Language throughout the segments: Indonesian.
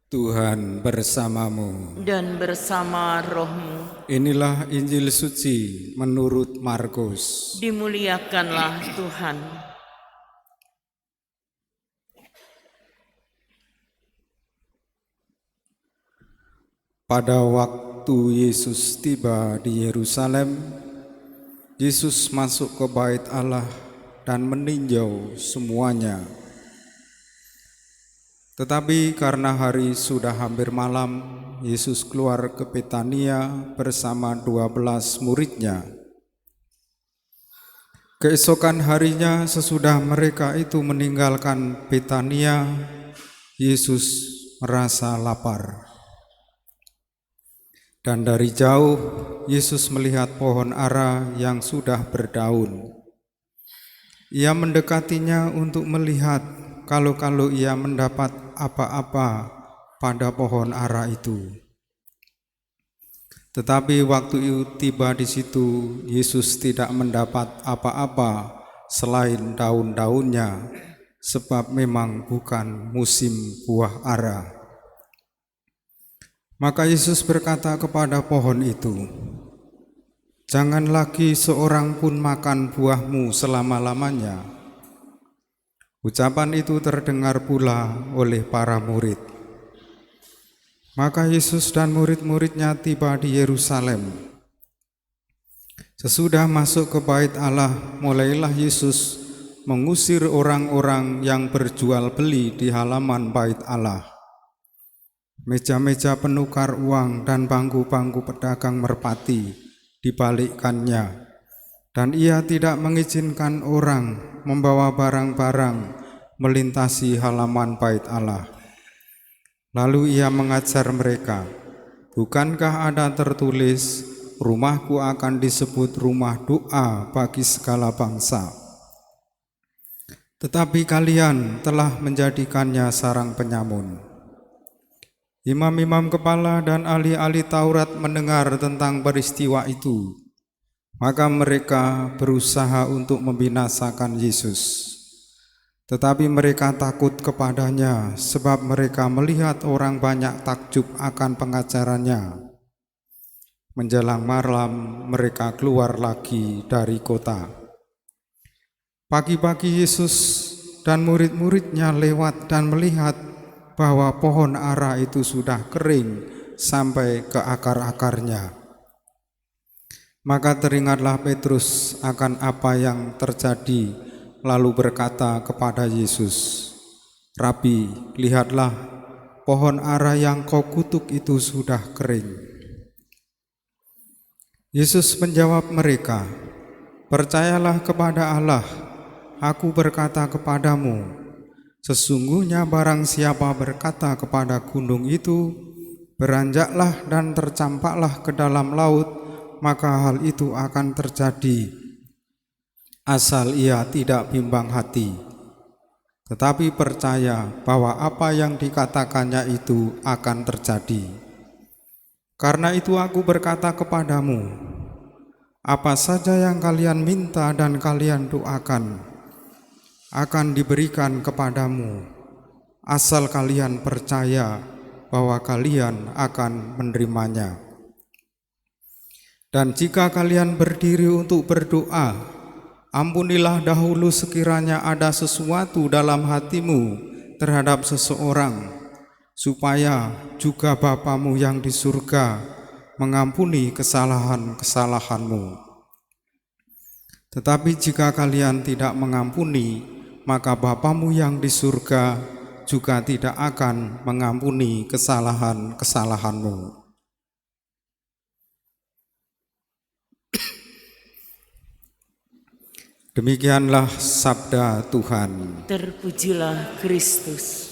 Tuhan bersamamu. Dan bersama rohmu. Inilah Injil suci menurut Markus. Dimuliakanlah Tuhan. Pada waktu Yesus tiba di Yerusalem, Yesus masuk ke bait Allah dan meninjau semuanya. Tetapi karena hari sudah hampir malam, Yesus keluar ke Betania bersama 12 muridnya. Keesokan harinya sesudah mereka itu meninggalkan Betania, Yesus merasa lapar. Dan dari jauh Yesus melihat pohon ara yang sudah berdaun. Ia mendekatinya untuk melihat kalau ia mendapat apa-apa pada pohon ara itu. Tetapi waktu itu tiba di situ, Yesus tidak mendapat apa-apa selain daun-daunnya, sebab memang bukan musim buah ara. Maka Yesus berkata kepada pohon itu, "Jangan lagi seorang pun makan buahmu selama-lamanya." Ucapan itu terdengar pula oleh para murid. Maka Yesus dan murid-muridnya tiba di Yerusalem. Sesudah masuk ke bait Allah, mulailah Yesus mengusir orang-orang yang berjual beli di halaman bait Allah. Meja-meja penukar uang dan bangku-bangku pedagang merpati dibalikkannya, dan ia tidak mengizinkan orang membawa barang-barang melintasi halaman bait Allah. Lalu ia mengajar mereka, "Bukankah ada tertulis, rumahku akan disebut rumah doa bagi segala bangsa? Tetapi kalian telah menjadikannya sarang penyamun." Imam-imam kepala dan ahli-ahli Taurat mendengar tentang peristiwa itu. Maka mereka berusaha untuk membinasakan Yesus. Tetapi mereka takut kepadanya, sebab mereka melihat orang banyak takjub akan pengajarannya. Menjelang malam, mereka keluar lagi dari kota. Pagi-pagi Yesus dan murid-muridnya lewat dan melihat bahwa pohon ara itu sudah kering sampai ke akar-akarnya. Maka teringatlah Petrus akan apa yang terjadi, lalu berkata kepada Yesus, "Rabi, lihatlah, pohon ara yang kau kutuk itu sudah kering." Yesus menjawab mereka, "Percayalah kepada Allah, aku berkata kepadamu, sesungguhnya barang siapa berkata kepada gunung itu, beranjaklah dan tercampaklah ke dalam laut, maka hal itu akan terjadi, asal ia tidak bimbang hati, tetapi percaya bahwa apa yang dikatakannya itu akan terjadi. Karena itu aku berkata kepadamu, apa saja yang kalian minta dan kalian doakan akan diberikan kepadamu, asal kalian percaya bahwa kalian akan menerimanya. Dan jika kalian berdiri untuk berdoa, ampunilah dahulu sekiranya ada sesuatu dalam hatimu terhadap seseorang, supaya juga Bapamu yang di surga mengampuni kesalahan-kesalahanmu. Tetapi jika kalian tidak mengampuni, maka Bapamu yang di surga juga tidak akan mengampuni kesalahan-kesalahanmu." Demikianlah sabda Tuhan. Terpujilah Kristus.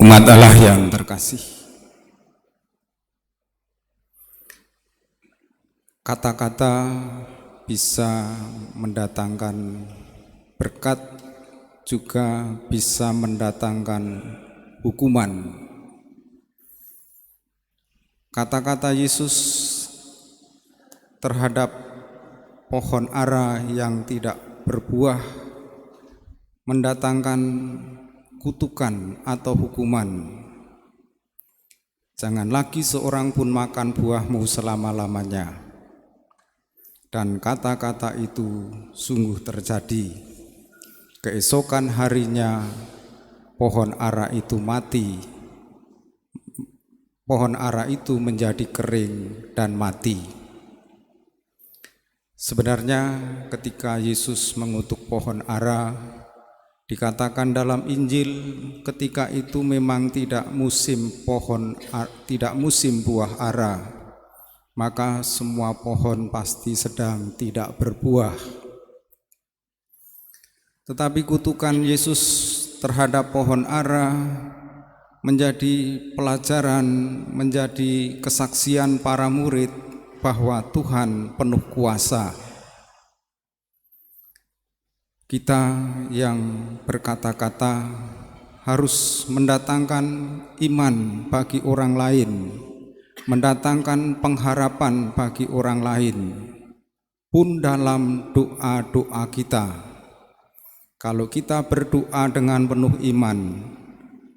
Umat Allah yang terkasih, kata-kata bisa mendatangkan berkat, juga bisa mendatangkan hukuman. Kata-kata Yesus terhadap pohon ara yang tidak berbuah mendatangkan kutukan atau hukuman. Jangan lagi seorang pun makan buahmu selama-lamanya. Dan kata-kata itu sungguh terjadi. Keesokan harinya pohon ara itu mati. Pohon ara itu menjadi kering dan mati. Sebenarnya ketika Yesus mengutuk pohon ara, dikatakan dalam Injil ketika itu memang tidak musim buah ara, maka semua pohon pasti sedang tidak berbuah. Tetapi kutukan Yesus terhadap pohon ara menjadi pelajaran, menjadi kesaksian para murid bahwa Tuhan penuh kuasa. Kita yang berkata-kata harus mendatangkan iman bagi orang lain, mendatangkan pengharapan bagi orang lain, pun dalam doa-doa kita. Kalau kita berdoa dengan penuh iman,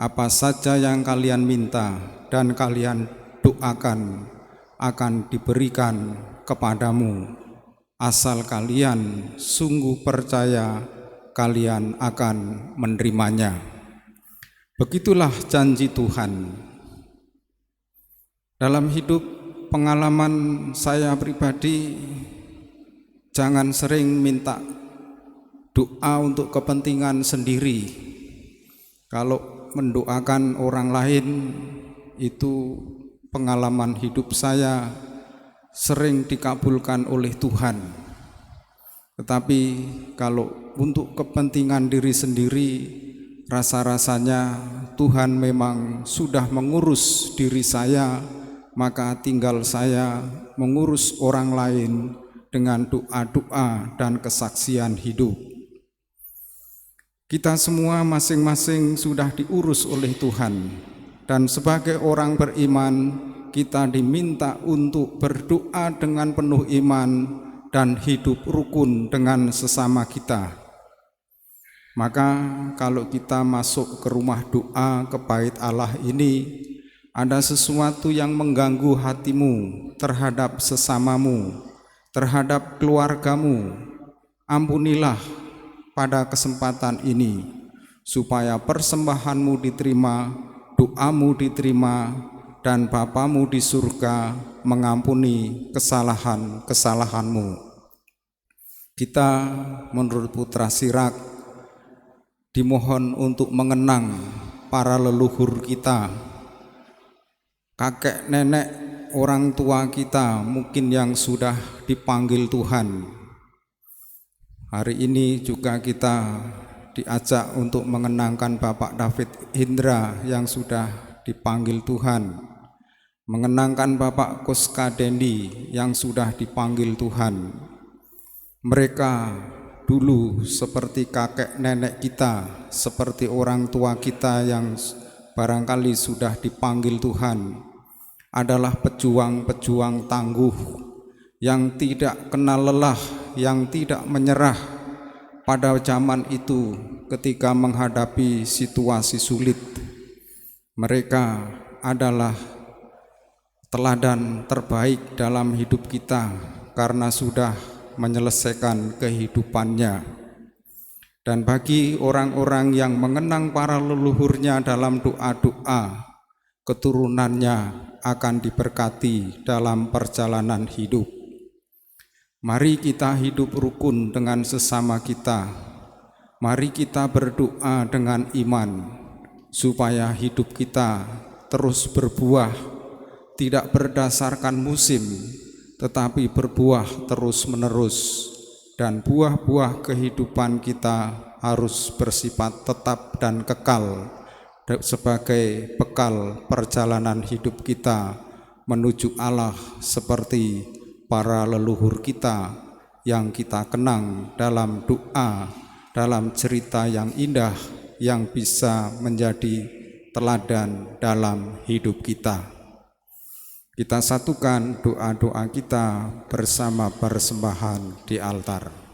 apa saja yang kalian minta dan kalian doakan akan diberikan kepadamu, asal kalian sungguh percaya kalian akan menerimanya. Begitulah janji Tuhan. Dalam hidup pengalaman saya pribadi, jangan sering minta doa untuk kepentingan sendiri. Kalau mendoakan orang lain, itu pengalaman hidup saya sering dikabulkan oleh Tuhan. Tetapi kalau untuk kepentingan diri sendiri, rasa-rasanya Tuhan memang sudah mengurus diri saya, maka tinggal saya mengurus orang lain dengan doa-doa dan kesaksian hidup. Kita semua masing-masing sudah diurus oleh Tuhan, dan sebagai orang beriman kita diminta untuk berdoa dengan penuh iman dan hidup rukun dengan sesama kita. Maka kalau kita masuk ke rumah doa, ke bait Allah ini, ada sesuatu yang mengganggu hatimu terhadap sesamamu, terhadap keluargamu, ampunilah pada kesempatan ini, supaya persembahanmu diterima, doamu diterima, dan Bapamu di surga mengampuni kesalahan-kesalahanmu. Kita menurut Putra Sirak dimohon untuk mengenang para leluhur kita, kakek nenek orang tua kita mungkin yang sudah dipanggil Tuhan. Hari ini juga kita diajak untuk mengenangkan Bapak David Hindra yang sudah dipanggil Tuhan, mengenangkan Bapak Koska Dendi yang sudah dipanggil Tuhan. Mereka dulu seperti kakek nenek kita, seperti orang tua kita yang barangkali sudah dipanggil Tuhan, adalah pejuang-pejuang tangguh yang tidak kenal lelah, yang tidak menyerah pada zaman itu ketika menghadapi situasi sulit. Mereka adalah teladan terbaik dalam hidup kita karena sudah menyelesaikan kehidupannya. Dan bagi orang-orang yang mengenang para leluhurnya dalam doa-doa, keturunannya akan diberkati dalam perjalanan hidup. Mari kita hidup rukun dengan sesama kita. Mari kita berdoa dengan iman, supaya hidup kita terus berbuah, tidak berdasarkan musim, tetapi berbuah terus-menerus. Dan buah-buah kehidupan kita harus bersifat tetap dan kekal, sebagai bekal perjalanan hidup kita menuju Allah seperti para leluhur kita yang kita kenang dalam doa, dalam cerita yang indah yang bisa menjadi teladan dalam hidup kita. Kita satukan doa-doa kita bersama persembahan di altar.